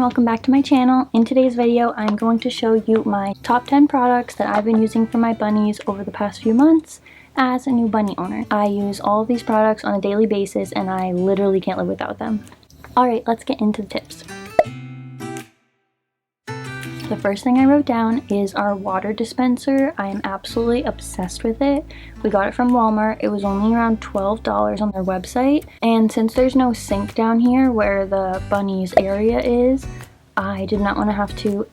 welcome back to my channel. In today's video, I'm going to show you my top 10 products that I've been using for my bunnies over the past few months as a new bunny owner. I use all of these products on a daily basis and I literally can't live without them. Alright, let's get into the tips. The first thing I wrote down is our water dispenser. I am absolutely obsessed with it. We got it from Walmart. It was only around $12 on their website. And since there's no sink down here where the bunny's area is, I did not want to have to,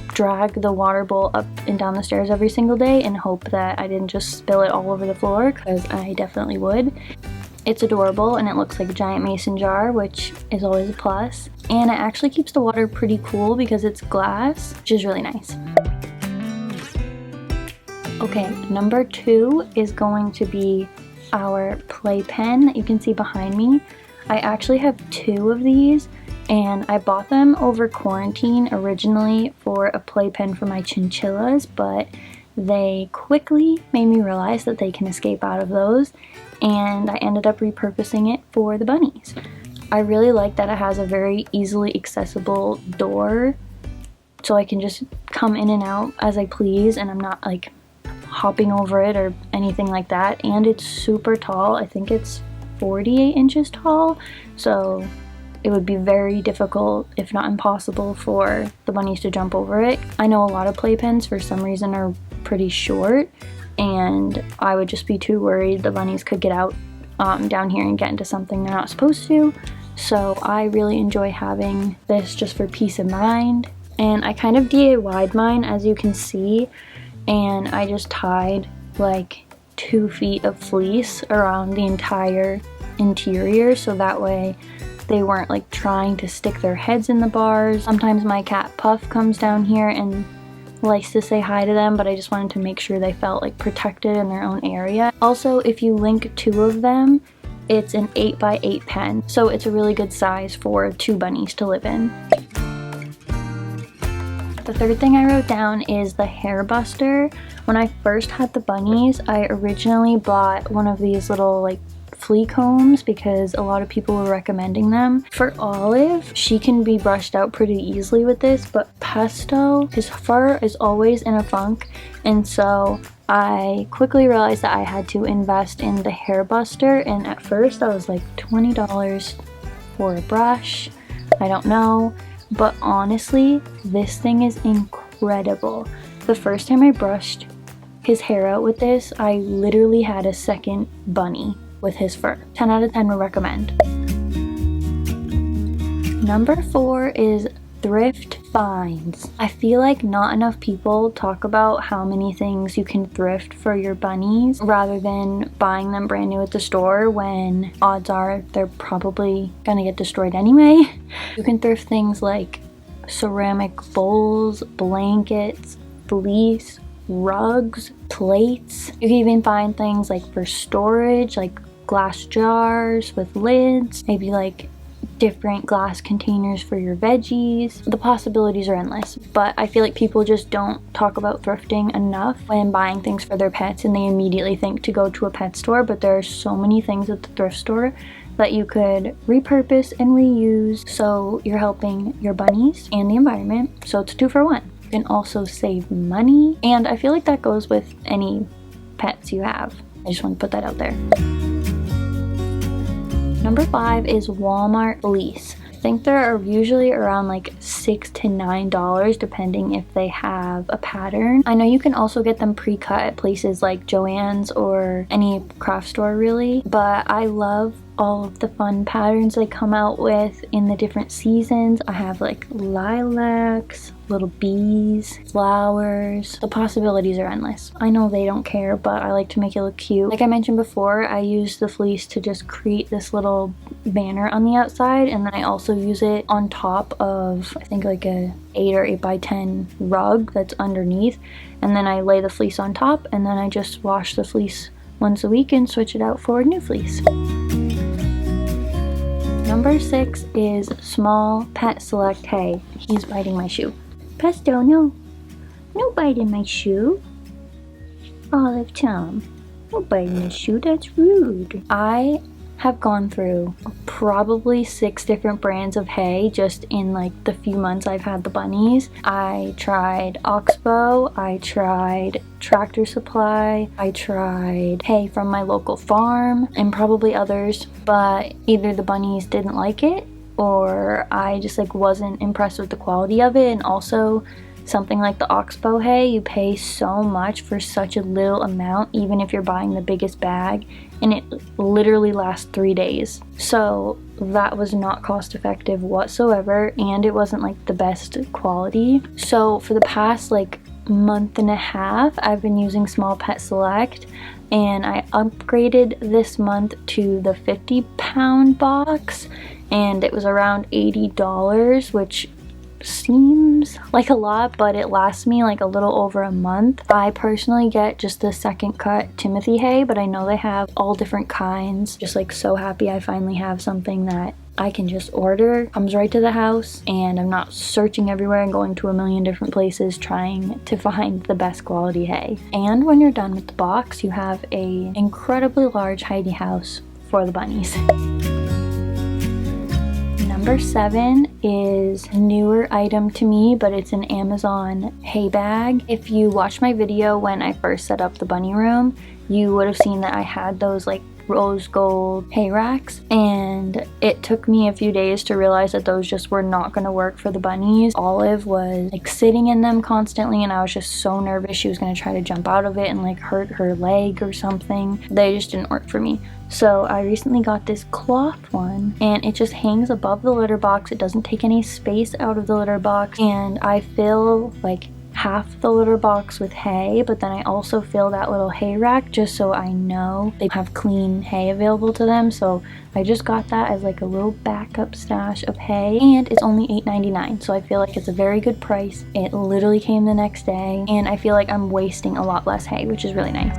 drag the water bowl up and down the stairs every single day and hope that I didn't just spill it all over the floor, because I definitely would. It's adorable and it looks like a giant mason jar, which is always a plus. And it actually keeps the water pretty cool because it's glass, which is really nice. Okay, number 2 is going to be our Playpen that you can see behind me. I actually have 2 of these and I bought them over quarantine originally for a playpen for my chinchillas, but they quickly made me realize that they can escape out of those, and I ended up repurposing it for the bunnies. I really like that it has a very easily accessible door, so I can just come in and out as I please and I'm not like hopping over it or anything like that. And it's super tall. I think it's 48 inches tall, so it would be very difficult, if not impossible, for the bunnies to jump over it. I know a lot of playpens for some reason are pretty short, and I would just be too worried the bunnies could get out down here and get into something they're not supposed to. So I really enjoy having this just for peace of mind. And I kind of DIY'd mine, as you can see, and I just tied like 2 feet of fleece around the entire interior, so that way they weren't like trying to stick their heads in the bars. Sometimes my cat Puff comes down here and likes to say hi to them, but I just wanted to make sure they felt like protected in their own area. Also, if you link 2 of them, it's an 8x8 pen, so it's a really good size for 2 bunnies to live in. The third thing I wrote down is the hair buster. When I first had the bunnies, I originally bought one of these little like flea combs because a lot of people were recommending them. For Olive, she can be brushed out pretty easily with this, but Pesto, his fur is always in a funk, and so I quickly realized that I had to invest in the hair buster. And at first I was like $20 for a brush, I don't know, but honestly this thing is incredible. The first time I brushed his hair out with this, I literally had a second bunny with his fur. 10 out of 10 would recommend. Number 4 is Thrift Finds. I feel like not enough people talk about how many things you can thrift for your bunnies rather than buying them brand new at the store, when odds are they're probably gonna get destroyed anyway. You can thrift things like ceramic bowls, blankets, fleece, rugs, plates. You can even find things like for storage, like glass jars with lids, maybe like different glass containers for your veggies. The possibilities are endless, but I feel like people just don't talk about thrifting enough when buying things for their pets, and they immediately think to go to a pet store, but there are so many things at the thrift store that you could repurpose and reuse, so you're helping your bunnies and the environment, so it's a 2 for 1. You can also save money, and I feel like that goes with any pets you have. I just want to put that out there. Number 5 is Walmart Fleece. I think they're usually around like $6 to $9 depending if they have a pattern. I know you can also get them pre-cut at places like Joann's or any craft store really, but I love all of the fun patterns they come out with in the different seasons. I have like lilacs, little bees, flowers. The possibilities are endless. I know they don't care, but I like to make it look cute. Like I mentioned before, I use the fleece to just create this little banner on the outside, and then I also use it on top of, I think, like a 8 or 8x10 rug that's underneath, and then I lay the fleece on top, and then I just wash the fleece once a week and switch it out for new fleece. Number 6 is Small Pet Select Hay. He's biting my shoe. Pesto, no. No biting my shoe. Olive, Tom. No biting the shoe, that's rude. I have gone through probably 6 different brands of hay just in like the few months I've had the bunnies. I tried Oxbow, I tried Tractor Supply, I tried hay from my local farm, and probably others, but either the bunnies didn't like it or I just like wasn't impressed with the quality of it. And also something like the Oxbow hay, you pay so much for such a little amount, even if you're buying the biggest bag, and it literally lasts 3 days. So that was not cost effective whatsoever, and it wasn't like the best quality. So for the past like month and a half, I've been using Small Pet Select, and I upgraded this month to the 50-pound box, and it was around $80, which seems like a lot, but it lasts me like a little over a month. I personally get just the second cut Timothy hay, but I know they have all different kinds. Just like so happy I finally have something that I can just order, comes right to the house, and I'm not searching everywhere and going to a million different places trying to find the best quality hay. And when you're done with the box, you have a incredibly large hidey house for the bunnies. Number 7 is a newer item to me, but it's an Amazon hay bag. If you watched my video when I first set up the bunny room, you would have seen that I had those like rose gold hay racks, and it took me a few days to realize that those just were not going to work for the bunnies. Olive was like sitting in them constantly, and I was just so nervous she was going to try to jump out of it and like hurt her leg or something. They just didn't work for me. So I recently got this cloth one, and it just hangs above the litter box. It doesn't take any space out of the litter box, and I fill like half the litter box with hay, but then I also fill that little hay rack just so I know they have clean hay available to them. So I just got that as like a little backup stash of hay, and it's only $8.99, so I feel like it's a very good price. It literally came the next day, and I feel like I'm wasting a lot less hay, which is really nice.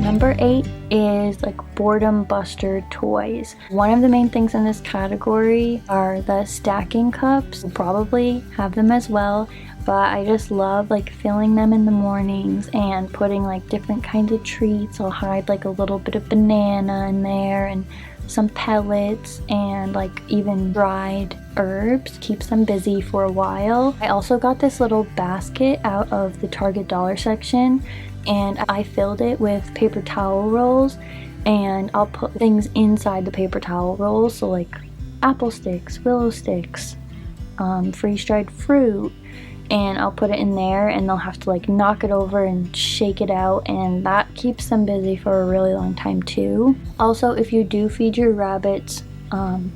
Number 8 is like Bordem Buster toys. One of the main things in this category are the stacking cups. You'll probably have them as well, but I just love like filling them in the mornings and putting like different kinds of treats. I'll hide like a little bit of banana in there and some pellets and like even dried herbs. Keeps them busy for a while. I also got this little basket out of the Target dollar section, and I filled it with paper towel rolls, and I'll put things inside the paper towel rolls, so like apple sticks, willow sticks, freeze-dried fruit, and I'll put it in there, and they'll have to like knock it over and shake it out, and that keeps them busy for a really long time too. Also, if you do feed your rabbits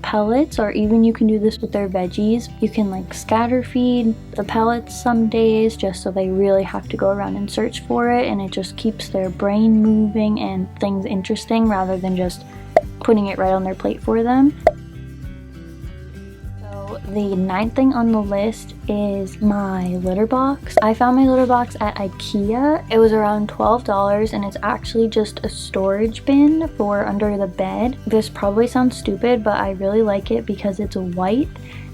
pellets, or even you can do this with their veggies, you can like scatter feed the pellets some days just so they really have to go around and search for it, and it just keeps their brain moving and things interesting rather than just putting it right on their plate for them. The 9th thing on the list is my litter box. I found my litter box at Ikea. It was around $12, and it's actually just a storage bin for under the bed. This probably sounds stupid, but I really like it because it's white,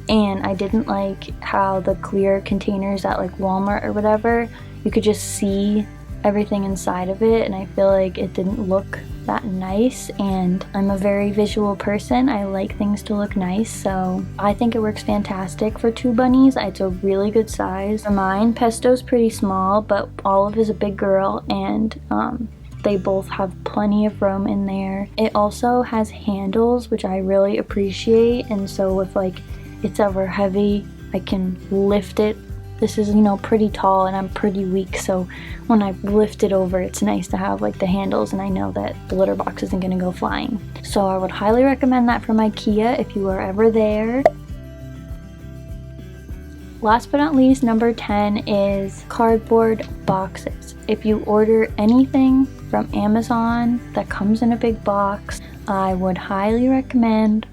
and I didn't like how the clear containers at like Walmart or whatever, you could just see everything inside of it, and I feel like it didn't look that nice, and I'm a very visual person. I like things to look nice, so I think it works fantastic for 2 bunnies. It's a really good size. For mine, Pesto's pretty small, but Olive is a big girl, and they both have plenty of room in there. It also has handles, which I really appreciate, and so if like it's ever heavy, I can lift it. This is, you know, pretty tall, and I'm pretty weak, so when I lift it over, it's nice to have like the handles, and I know that the litter box isn't gonna go flying. So I would highly recommend that from Ikea if you are ever there. Last but not least, number 10 is cardboard boxes. If you order anything from Amazon that comes in a big box, I would highly recommend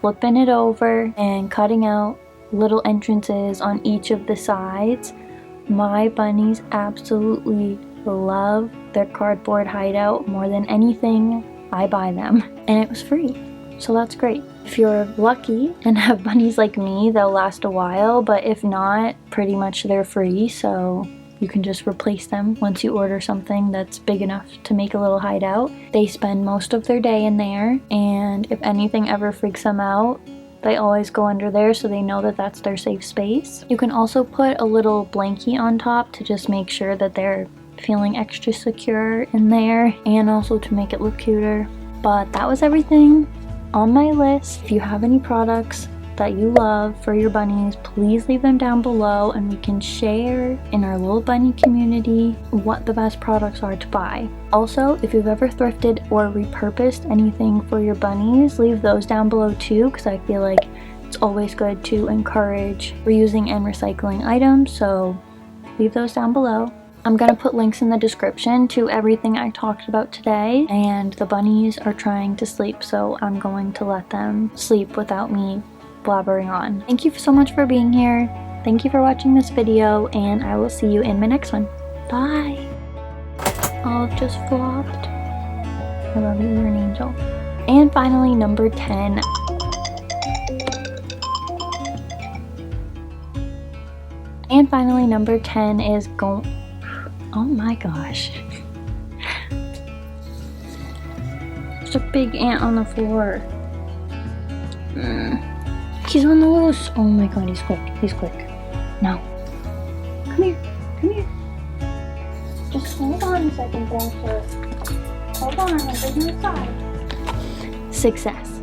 flipping it over and cutting out little entrances on each of the sides. My bunnies absolutely love their cardboard hideout more than anything. I buy them, and it was free, so that's great. If you're lucky and have bunnies like me, they'll last a while, but if not, pretty much they're free, so you can just replace them once you order something that's big enough to make a little hideout. They spend most of their day in there, and if anything ever freaks them out, they always go under there so they know that that's their safe space. You can also put a little blankie on top to just make sure that they're feeling extra secure in there, and also to make it look cuter. But that was everything on my list. If you have any products that you love for your bunnies, please leave them down below and we can share in our little bunny community what the best products are to buy. Also, if you've ever thrifted or repurposed anything for your bunnies, leave those down below too, because I feel like it's always good to encourage reusing and recycling items, so leave those down below. I'm gonna put links in the description to everything I talked about today, and the bunnies are trying to sleep, so I'm going to let them sleep without me blabbering on. Thank you so much for being here. Thank you for watching this video, and I will see you in my next one. Bye. Oh, it just flopped. I love you, you're an angel. And finally, number 10. And finally, number 10 is oh my gosh. There's a big ant on the floor. He's on the loose. Oh my god, he's quick. He's quick. No. Come here. Come here. Just hold on a second, Dasher. Hold on, I'm bringing you inside. Success.